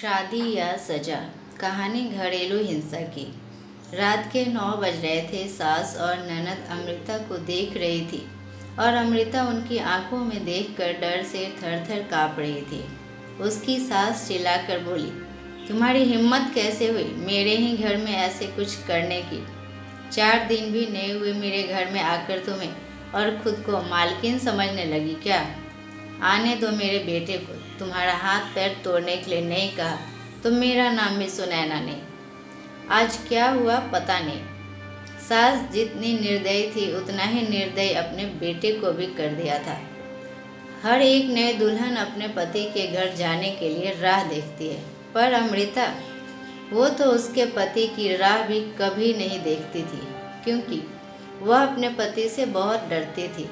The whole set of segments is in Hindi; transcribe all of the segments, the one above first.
शादी या सजा। कहानी घरेलू हिंसा की। रात के 9 बज रहे थे। सास और ननद अमृता को देख रही थी और अमृता उनकी आंखों में देखकर डर से थर-थर काँप रही थी। उसकी सास चिल्लाकर बोली, तुम्हारी हिम्मत कैसे हुई मेरे ही घर में ऐसे कुछ करने की? 4 दिन भी नहीं हुए मेरे घर में आकर तुम्हें, और खुद को मालकिन समझने लगी क्या? आने दो मेरे बेटे को। तुम्हारा हाथ पैर तोड़ने के लिए नहीं कहा तो मेरा नाम भी सुनैना नहीं। आज क्या हुआ पता नहीं। सास जितनी निर्दयी थी उतना ही निर्दयी अपने बेटे को भी कर दिया था। हर एक नए दुल्हन अपने पति के घर जाने के लिए राह देखती है, पर अमृता, वो तो उसके पति की राह भी कभी नहीं देखती थी, क्योंकि वह अपने पति से बहुत डरती थी।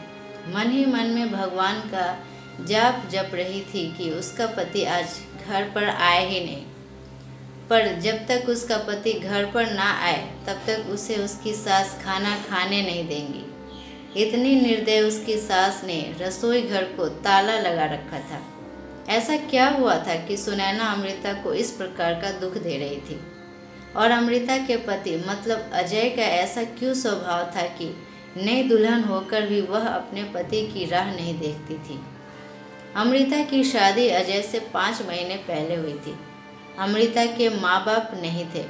मन ही मन में भगवान का जाप जप रही थी कि उसका पति आज घर पर आए ही नहीं। पर जब तक उसका पति घर पर ना आए तब तक उसे उसकी सास खाना खाने नहीं देंगी। इतनी निर्दय उसकी सास ने रसोई घर को ताला लगा रखा था। ऐसा क्या हुआ था कि सुनैना अमृता को इस प्रकार का दुख दे रही थी? और अमृता के पति मतलब अजय का ऐसा क्यों स्वभाव था कि नई दुल्हन होकर भी वह अपने पति की राह नहीं देखती थी? अमृता की शादी अजय से 5 महीने पहले हुई थी। अमृता के माँ बाप नहीं थे।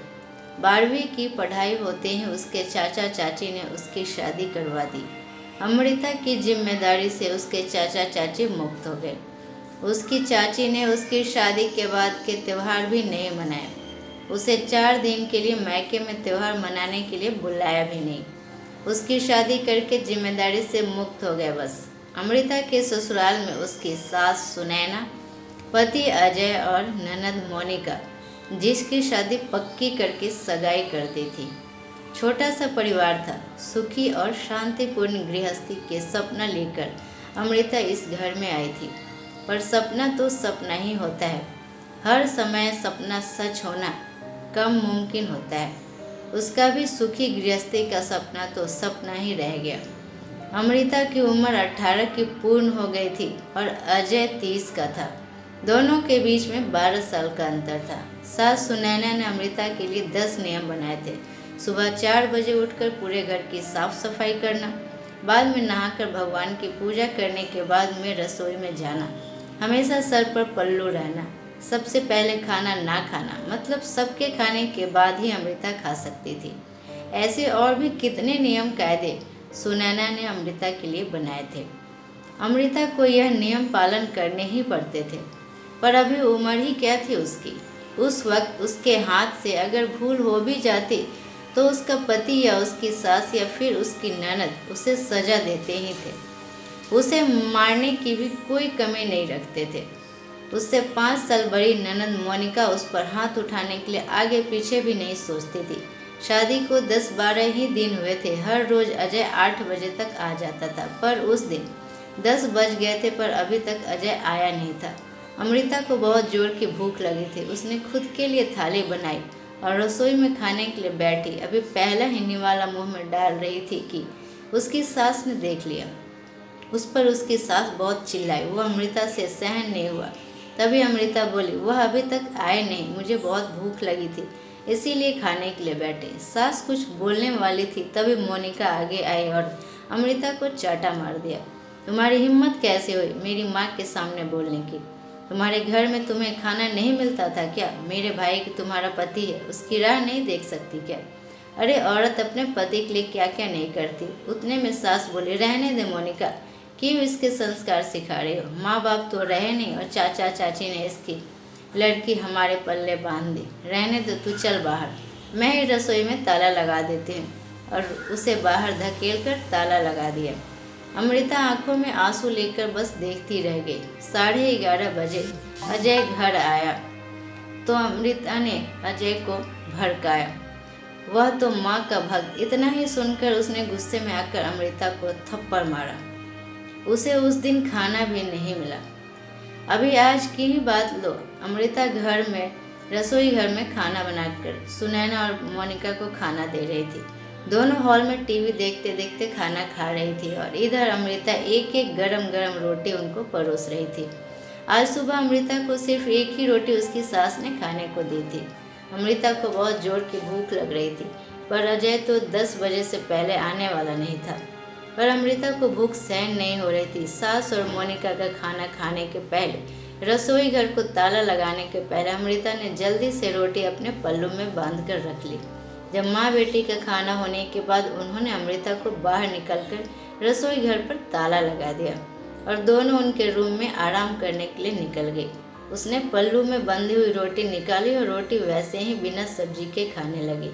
12वीं की पढ़ाई होते ही उसके चाचा चाची ने उसकी शादी करवा दी। अमृता की जिम्मेदारी से उसके चाचा चाची मुक्त हो गए। उसकी चाची ने उसकी शादी के बाद के त्यौहार भी नहीं मनाए। उसे 4 दिन के लिए मायके में त्यौहार मनाने के लिए बुलाया भी नहीं। उसकी शादी करके जिम्मेदारी से मुक्त हो गए बस। अमृता के ससुराल में उसकी सास सुनैना, पति अजय और ननद मोनिका, जिसकी शादी पक्की करके सगाई कर दी थी। छोटा सा परिवार था। सुखी और शांतिपूर्ण गृहस्थी के सपना लेकर अमृता इस घर में आई थी। पर सपना तो सपना ही होता है। हर समय सपना सच होना कम मुमकिन होता है। उसका भी सुखी गृहस्थी का सपना तो सपना ही रह गया। अमृता की उम्र 18 की पूर्ण हो गई थी और अजय 30 का था। दोनों के बीच में 12 साल का अंतर था। सास सुनैना ने अमृता के लिए 10 नियम बनाए थे। सुबह 4 बजे उठकर पूरे घर की साफ सफाई करना, बाद में नहाकर भगवान की पूजा करने के बाद में रसोई में जाना, हमेशा सर पर पल्लू रहना, सबसे पहले खाना ना खाना, मतलब सबके खाने के बाद ही अमृता खा सकती थी। ऐसे और भी कितने नियम कायदे सुनैना ने अमृता के लिए बनाए थे। अमृता को यह नियम पालन करने ही पड़ते थे, पर अभी उम्र ही क्या थी उसकी। उस वक्त उसके हाथ से अगर भूल हो भी जाती तो उसका पति या उसकी सास या फिर उसकी ननद उसे सजा देते ही थे। उसे मारने की भी कोई कमी नहीं रखते थे। उससे 5 साल बड़ी ननद मोनिका उस पर हाथ उठाने के लिए आगे पीछे भी नहीं सोचती थी। शादी को 10-12 ही दिन हुए थे। हर रोज अजय 8 बजे तक आ जाता था, पर उस दिन 10 बज गए थे पर अभी तक अजय आया नहीं था। अमृता को बहुत जोर की भूख लगी थी। उसने खुद के लिए थाली बनाई और रसोई में खाने के लिए बैठी। अभी पहला ही निवाला मुंह में डाल रही थी कि उसकी सास ने देख लिया। उस पर उसकी सास बहुत चिल्लाई। वह अमृता से सहन नहीं हुआ। तभी अमृता बोली, वह अभी तक आए नहीं, मुझे बहुत भूख लगी थी इसीलिए खाने के लिए बैठे। सास कुछ बोलने वाली थी तभी मोनिका आगे आई और अमृता को चाटा मार दिया। तुम्हारी हिम्मत कैसे हुई मेरी माँ के सामने बोलने की? तुम्हारे घर में तुम्हें खाना नहीं मिलता था क्या? मेरे भाई की तुम्हारा पति है, उसकी राह नहीं देख सकती क्या? अरे औरत अपने पति के लिए क्या क्या नहीं करती। उतने में सास बोली, रहने दे मोनिका, क्यों इसके संस्कार सिखा रही हो? माँ बाप तो रहे नहीं और चाचा चाची ने इसकी लड़की हमारे पल्ले बांध दी। रहने दो, तू चल बाहर, मैं ही रसोई में ताला लगा देती हूँ। और उसे बाहर धकेल कर ताला लगा दिया। अमृता आंखों में आंसू लेकर बस देखती रह गई। 11:30 बजे अजय घर आया तो अमृता ने अजय को भड़काया। वह तो माँ का भक्त। इतना ही सुनकर उसने गुस्से में आकर अमृता को थप्पड़ मारा। उसे उस दिन खाना भी नहीं मिला। अभी आज की ही बात लो। अमृता घर में रसोई घर में खाना बनाकर सुनैना और मोनिका को खाना दे रही थी। दोनों हॉल में टीवी देखते देखते खाना खा रही थी और इधर अमृता एक एक गरम गरम रोटी उनको परोस रही थी। आज सुबह अमृता को सिर्फ एक ही रोटी उसकी सास ने खाने को दी थी। अमृता को बहुत जोर की भूख लग रही थी, पर अजय तो 10 बजे से पहले आने वाला नहीं था। पर अमृता को भूख सहन नहीं हो रही थी। सास और मोनिका का खाना खाने के पहले, रसोई घर को ताला लगाने के पहले अमृता ने जल्दी से रोटी अपने पल्लू में बांध कर रख ली। जब माँ बेटी का खाना होने के बाद उन्होंने अमृता को बाहर निकलकर रसोई घर पर ताला लगा दिया और दोनों उनके रूम में आराम करने के लिए निकल गई। उसने पल्लू में बंधी हुई रोटी निकाली और रोटी वैसे ही बिना सब्जी के खाने लगी।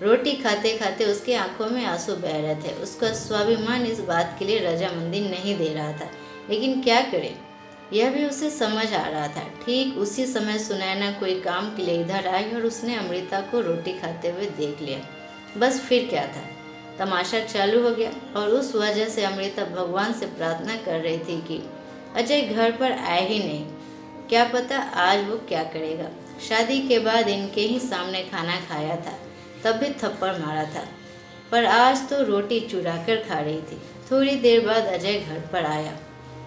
रोटी खाते खाते उसकी आंखों में आंसू बह रहे थे। उसका स्वाभिमान इस बात के लिए रजामंदी नहीं दे रहा था, लेकिन क्या करे, यह भी उसे समझ आ रहा था। ठीक उसी समय सुनैना कोई काम के लिए इधर आई और उसने अमृता को रोटी खाते हुए देख लिया। बस फिर क्या था, तमाशा चालू हो गया और उस वजह से अमृता भगवान से प्रार्थना कर रही थी कि अजय घर पर आए ही नहीं। क्या पता आज वो क्या करेगा। शादी के बाद इनके ही सामने खाना खाया था, तब भी थप्पड़ मारा था, पर आज तो रोटी चुरा कर खा रही थी। थोड़ी देर बाद अजय घर पर आया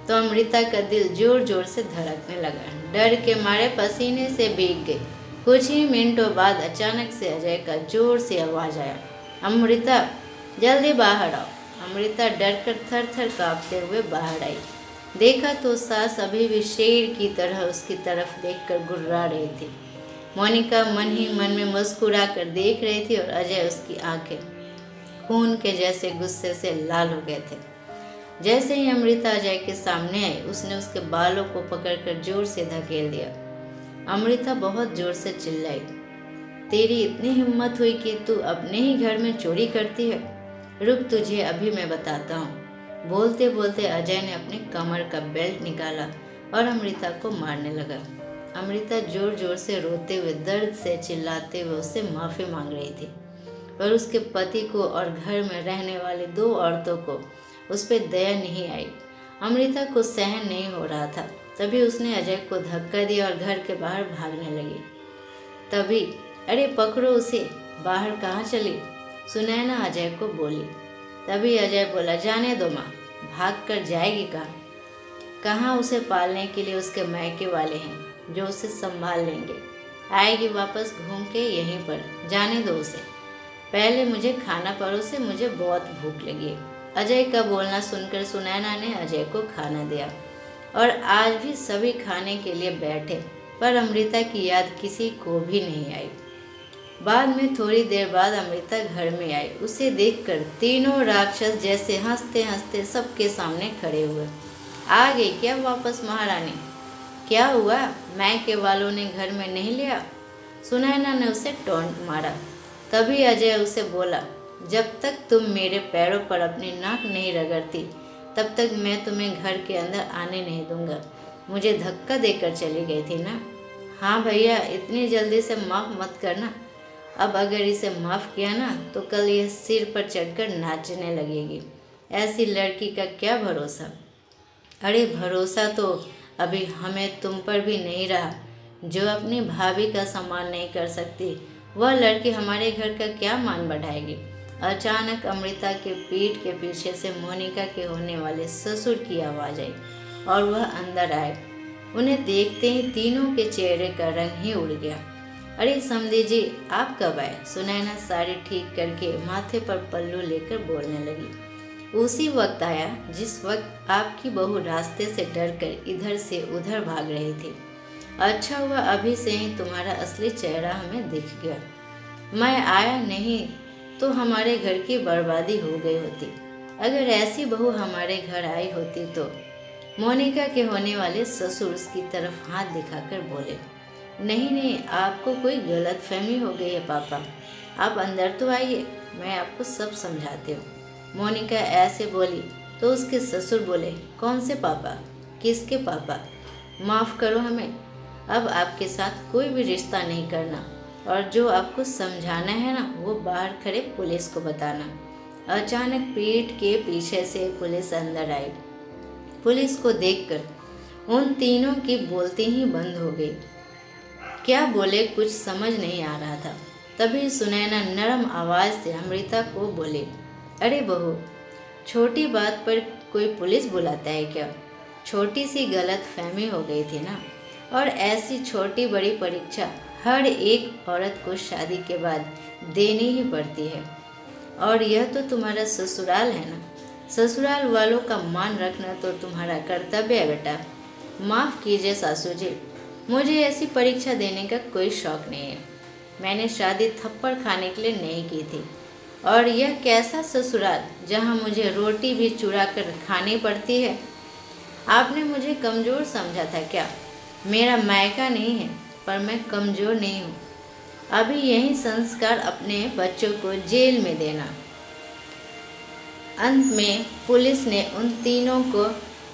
तो अमृता का दिल जोर जोर से धड़कने लगा। डर के मारे पसीने से भीग गई। कुछ ही मिनटों बाद अचानक से अजय का जोर से आवाज़ आया, अमृता जल्दी बाहर आओ। अमृता डर कर थर थर काँपते हुए बाहर आई। देखा तो सास अभी भी शेर की तरह उसकी तरफ देखकर गुर्रा रही थी। मोनिका मन ही मन में मुस्कुरा कर देख रही थी और अजय उसकी आंखें खून के जैसे गुस्से से लाल हो गए थे। जैसे ही अमृता अजय के सामने आई, उसने उसके बालों को पकड़कर जोर से धकेल दिया। अमृता बहुत जोर से चिल्लाई, तेरी इतनी हिम्मत हुई कि तू अपने ही घर में चोरी करती है? रुक, तुझे अभी मैं बताता हूँ। बोलते बोलते अजय ने अपने कमर का बेल्ट निकाला और अमृता को मारने लगा। अमृता जोर जोर से रोते हुए, दर्द से चिल्लाते हुए उससे माफ़ी मांग रही थी, पर उसके पति को और घर में रहने वाली 2 औरतों को उस पर दया नहीं आई। अमृता को सहन नहीं हो रहा था। तभी उसने अजय को धक्का दिया और घर के बाहर भागने लगी। तभी, अरे पकड़ो उसे, बाहर कहाँ चली? सुनैना अजय को बोली। तभी अजय बोला, जाने दो माँ, भाग कर जाएगी कहाँ? उसे पालने के लिए उसके मायके वाले हैं जो उसे संभाल लेंगे। आएगी वापस घूम के यहीं पर, जाने दो उसे। पहले मुझे खाना परोसे, मुझे बहुत भूख लगी है। अजय का बोलना सुनकर सुनैना ने अजय को खाना दिया और आज भी सभी खाने के लिए बैठे, पर अमृता की याद किसी को भी नहीं आई। बाद में थोड़ी देर बाद अमृता घर में आई। उसे देखकर तीनों राक्षस जैसे हंसते हंसते सबके सामने खड़े हुए। आ गई क्या वापस महारानी? क्या हुआ, मायके वालों ने घर में नहीं लिया? सुनैना ने उसे टोंट मारा। तभी अजय उसे बोला, जब तक तुम मेरे पैरों पर अपनी नाक नहीं रगड़ती, तब तक मैं तुम्हें घर के अंदर आने नहीं दूंगा। मुझे धक्का देकर चली गई थी ना? हाँ भैया, इतनी जल्दी से माफ़ मत करना। अब अगर इसे माफ़ किया ना तो कल यह सिर पर चढ़कर नाचने लगेगी। ऐसी लड़की का क्या भरोसा? अरे भरोसा तो अभी हमें तुम पर भी नहीं रहा। जो अपनी भाभी का सम्मान नहीं कर सकती, वह लड़की हमारे घर का क्या मान बढ़ाएगी? अचानक अमृता के पीठ के पीछे से मोनिका के होने वाले ससुर की आवाज़ आई और वह अंदर आए। उन्हें देखते ही तीनों के चेहरे का रंग ही उड़ गया। अरे समधी जी, आप कब आए? सुनैना साड़ी ठीक करके माथे पर पल्लू लेकर बोलने लगी। उसी वक्त आया जिस वक्त आपकी बहू रास्ते से डरकर इधर से उधर भाग रही थी। अच्छा हुआ अभी से ही तुम्हारा असली चेहरा हमें दिख गया। मैं आया नहीं तो हमारे घर की बर्बादी हो गई होती। अगर ऐसी बहू हमारे घर आई होती तो। मोनिका के होने वाले ससुर उसकी तरफ हाथ दिखाकर बोले, नहीं नहीं, आपको कोई गलत फहमी हो गई है पापा। आप अंदर तो आइए, मैं आपको सब समझाती हूँ। मोनिका ऐसे बोली तो उसके ससुर बोले, कौन से पापा? किसके पापा? माफ़ करो हमें, अब आपके साथ कोई भी रिश्ता नहीं करना, और जो आपको समझाना है ना वो बाहर खड़े पुलिस को बताना। अचानक पीठ के पीछे से पुलिस अंदर आई। पुलिस को देखकर उन तीनों की बोलती ही बंद हो गई। क्या बोले कुछ समझ नहीं आ रहा था। तभी सुनैना नरम आवाज़ से अमृता को बोले, अरे बहू, छोटी बात पर कोई पुलिस बुलाता है क्या? छोटी सी गलतफहमी हो गई थी ना। और ऐसी छोटी बड़ी परीक्षा हर एक औरत को शादी के बाद देनी ही पड़ती है। और यह तो तुम्हारा ससुराल है ना, ससुराल वालों का मान रखना तो तुम्हारा कर्तव्य है बेटा। माफ़ कीजिए सासू जी, मुझे ऐसी परीक्षा देने का कोई शौक़ नहीं है। मैंने शादी थप्पड़ खाने के लिए नहीं की थी। और यह कैसा ससुराल जहाँ मुझे रोटी भी चुरा कर खानी पड़ती है। आपने मुझे कमज़ोर समझा था क्या? मेरा मायका नहीं है, पर मैं कमज़ोर नहीं हूँ। अभी यही संस्कार अपने बच्चों को जेल में देना। अंत में पुलिस ने उन तीनों को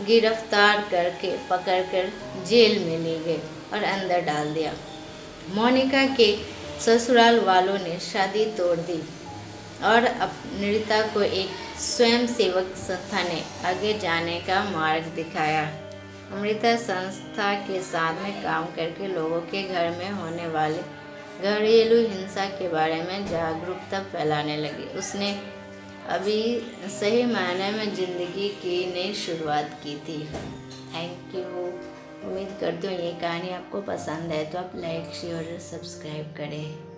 गिरफ्तार करके पकड़कर जेल में ले गए और अंदर डाल दिया। मोनिका के ससुराल वालों ने शादी तोड़ दी और अमृता को एक स्वयंसेवक संस्था ने आगे जाने का मार्ग दिखाया। अमृता संस्था के साथ में काम करके लोगों के घर में होने वाले घरेलू हिंसा के बारे में जागरूकता फैलाने लगी। उसने अभी सही मायने में ज़िंदगी की नई शुरुआत की थी। Thank you. उम्मीद करती हूँ ये कहानी आपको पसंद है तो आप लाइक शेयर और सब्सक्राइब करें।